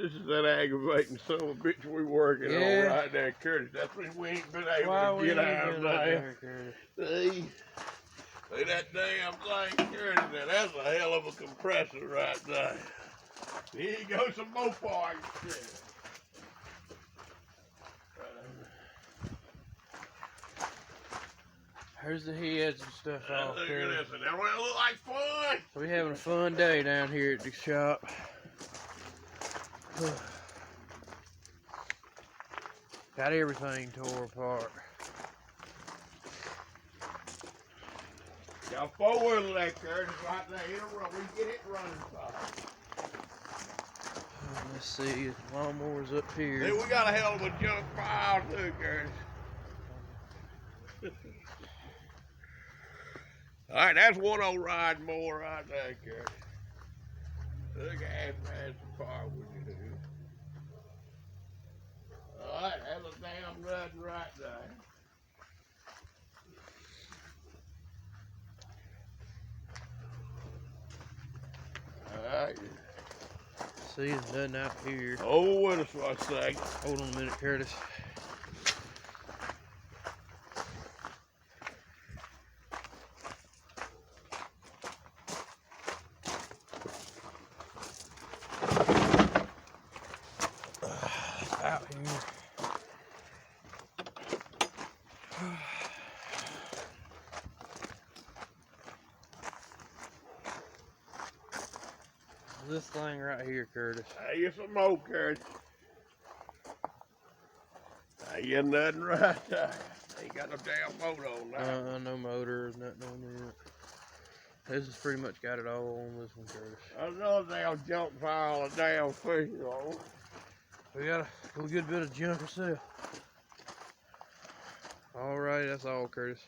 This is that aggravating son of a bitch we working on right there, Curtis. That's when we ain't been able to get out of there. See that damn thing, Curtis? Now that's a hell of a compressor right there. Here you go, some more parts. Here's the heads and stuff off Look there. at this, that one look like fun. We having a fun day down here at the shop. Got everything tore apart. Got four-wheeler there, Curtis, right there. We get it running fast. Let's see, the lawnmower's up here. Hey, we got a hell of a junk pile too, Curtis. All right, that's one old ride more right there, Curtis. Look at that part we can do. All right, that's a damn nothing right there. All right. See, there's nothing out here. Oh, wait a second. Hold on a minute, Curtis. Out here. This thing right here, Curtis. Hey, you some more, Curtis. You nothing right there. Ain't got no damn motor on that. No motor, nothing on it. This has pretty much got it all on this one, Curtis. Another damn junk pile of damn fish on. We got a good bit of junk ourselves. All right, that's all, Curtis.